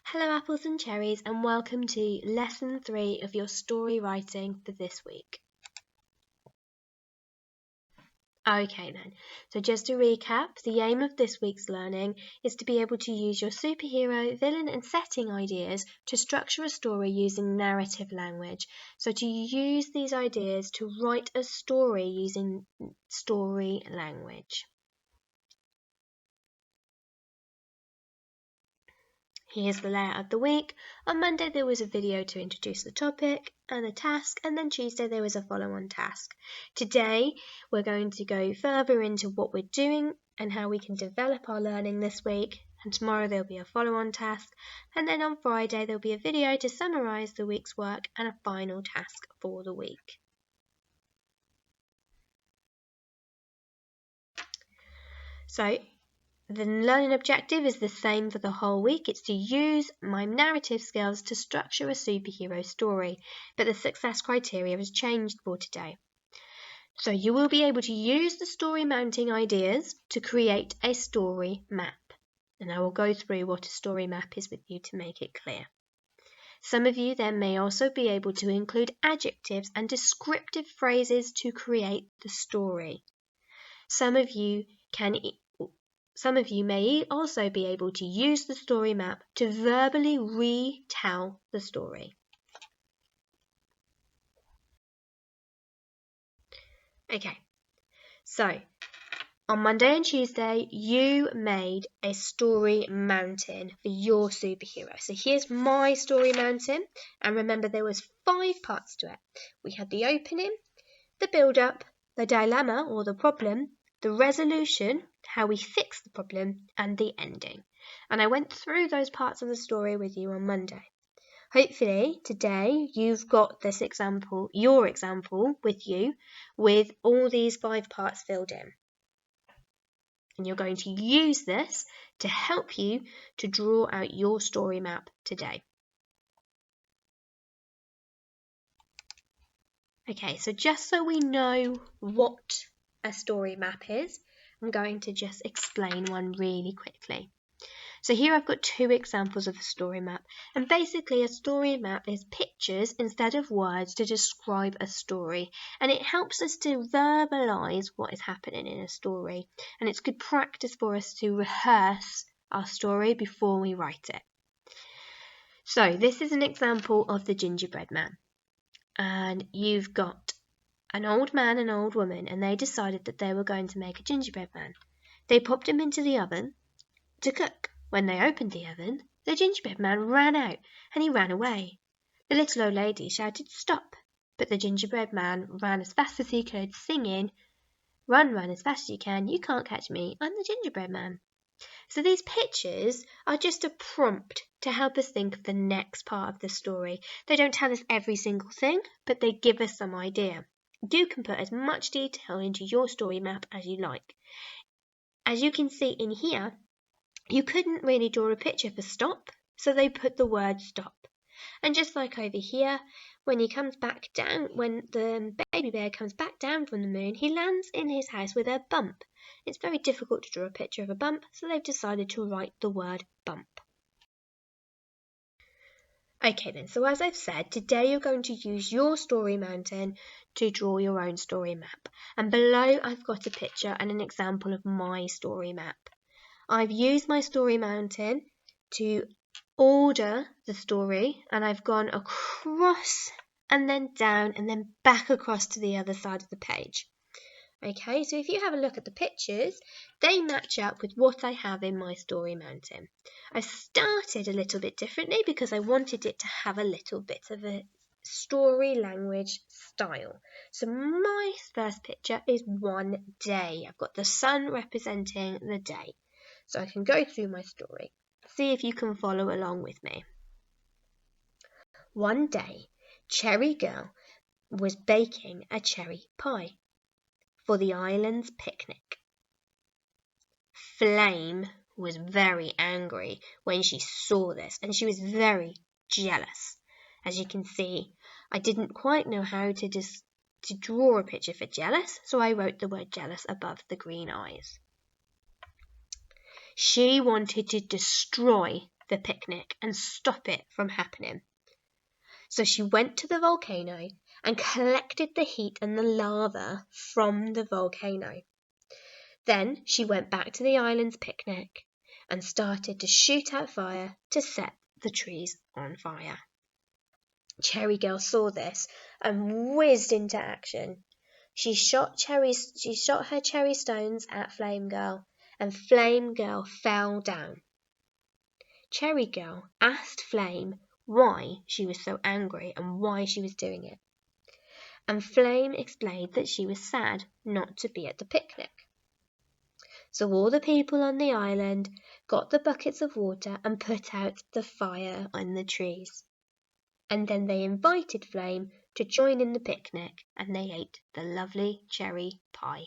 Hello apples and cherries and welcome to lesson 3 of your story writing for this week. Okay then, so just to recap, the aim of this week's learning is to be able to use your superhero, villain and setting ideas to structure a story using narrative language. So to use these ideas to write a story using story language. Here's the layout of the week. On Monday there was a video to introduce the topic and the task, and then Tuesday there was a follow-on task. Today we're going to go further into what we're doing and how we can develop our learning this week, and tomorrow there'll be a follow-on task, and then on Friday there'll be a video to summarise the week's work and a final task for the week. So the learning objective is the same for the whole week. It's to use my narrative skills to structure a superhero story, but the success criteria has changed for today. So you will be able to use the story mounting ideas to create a story map. And I will go through what a story map is with you to make it clear. Some of you then may also be able to include adjectives and descriptive phrases to create the story. Some of you may also be able to use the story map to verbally retell the story. Okay, so on Monday and Tuesday, you made a story mountain for your superhero. So here's my story mountain, and remember there was 5 parts to it. We had the opening, the build-up, the dilemma or the problem, the resolution, how we fix the problem, and the ending. And I went through those parts of the story with you on Monday. Hopefully today you've got this example, your example with you, with all these 5 parts filled in. And you're going to use this to help you to draw out your story map today. Okay, so just so we know what a story map is, I'm going to just explain one really quickly. So here I've got 2 examples of a story map, and basically a story map is pictures instead of words to describe a story, and it helps us to verbalise what is happening in a story, and it's good practice for us to rehearse our story before we write it. So this is an example of the gingerbread man, and you've got an old man and an old woman, and they decided that they were going to make a gingerbread man. They popped him into the oven to cook. When they opened the oven, the gingerbread man ran out, and he ran away. The little old lady shouted, "Stop!" But the gingerbread man ran as fast as he could, singing, "Run, run as fast as you can, you can't catch me, I'm the gingerbread man." So these pictures are just a prompt to help us think of the next part of the story. They don't tell us every single thing, but they give us some idea. You can put as much detail into your story map as you like. As you can see in here, you couldn't really draw a picture for stop, so they put the word stop. And just like over here, when the baby bear comes back down from the moon, he lands in his house with a bump. It's very difficult to draw a picture of a bump, so they've decided to write the word bump. Okay then, so as I've said, today you're going to use your story mountain to draw your own story map. And below I've got a picture and an example of my story map. I've used my story mountain to order the story, and I've gone across and then down and then back across to the other side of the page. Okay, so if you have a look at the pictures, they match up with what I have in my story mountain. I started a little bit differently because I wanted it to have a little bit of a story language style. So my first picture is one day. I've got the sun representing the day. So I can go through my story. See if you can follow along with me. One day, Cherry Girl was baking a cherry pie for the island's picnic. Flame was very angry when she saw this, and she was very jealous. As you can see, I didn't quite know how to draw a picture for jealous, so I wrote the word jealous above the green eyes. She wanted to destroy the picnic and stop it from happening. So she went to the volcano and collected the heat and the lava from the volcano. Then she went back to the island's picnic and started to shoot out fire to set the trees on fire. Cherry Girl saw this and whizzed into action. She shot her cherry stones at Flame Girl, and Flame Girl fell down. Cherry Girl asked Flame why she was so angry and why she was doing it. And Flame explained that she was sad not to be at the picnic. So all the people on the island got the buckets of water and put out the fire on the trees. And then they invited Flame to join in the picnic, and they ate the lovely cherry pie.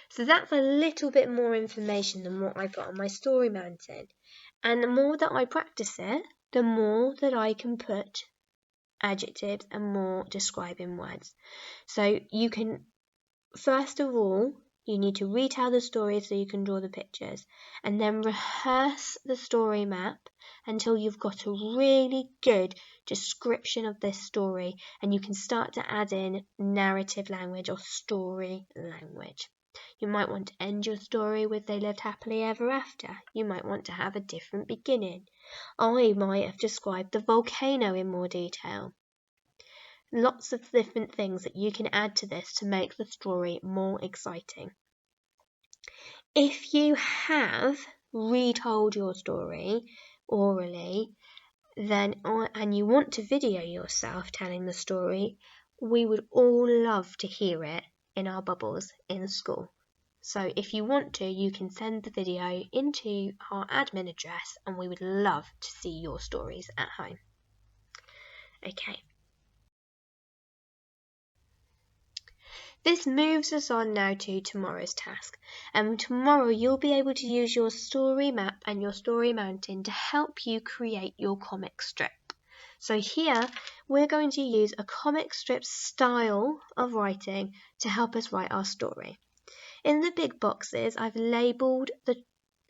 So that's a little bit more information than what I put on my story mountain. And the more that I practice it, the more that I can put adjectives and more describing words. So you can, first of all, you need to retell the story so you can draw the pictures, and then rehearse the story map until you've got a really good description of this story, and you can start to add in narrative language or story language. You might want to end your story with "they lived happily ever after." You might want to have a different beginning. I might have described the volcano in more detail. Lots of different things that you can add to this to make the story more exciting. If you have retold your story orally, and you want to video yourself telling the story, we would all love to hear it in our bubbles in school. So if you want to, you can send the video into our admin address, and we would love to see your stories at home. Okay. This moves us on now to tomorrow's task, and tomorrow you'll be able to use your story map and your story mountain to help you create your comic strip. So here we're going to use a comic strip style of writing to help us write our story. In the big boxes, I've labelled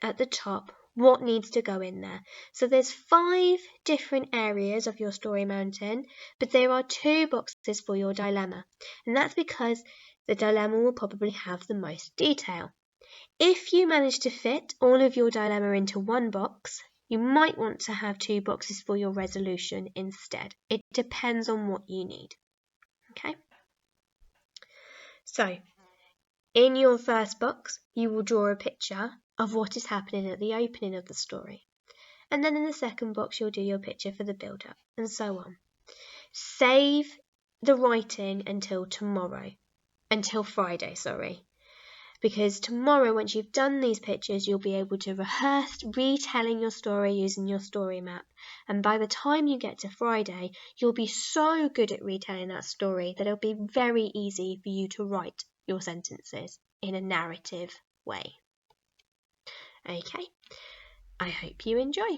at the top what needs to go in there. So there's 5 different areas of your story mountain, but there are 2 boxes for your dilemma, and that's because the dilemma will probably have the most detail. If you manage to fit all of your dilemma into one box, you might want to have 2 boxes for your resolution instead. It depends on what you need. Okay? So, in your first box, you will draw a picture of what is happening at the opening of the story. And then in the second box, you'll do your picture for the build-up, and so on. Save the writing until Friday, because tomorrow, once you've done these pictures, you'll be able to rehearse retelling your story using your story map, and by the time you get to Friday, you'll be so good at retelling that story that it'll be very easy for you to write your sentences in a narrative way. Okay, I hope you enjoy.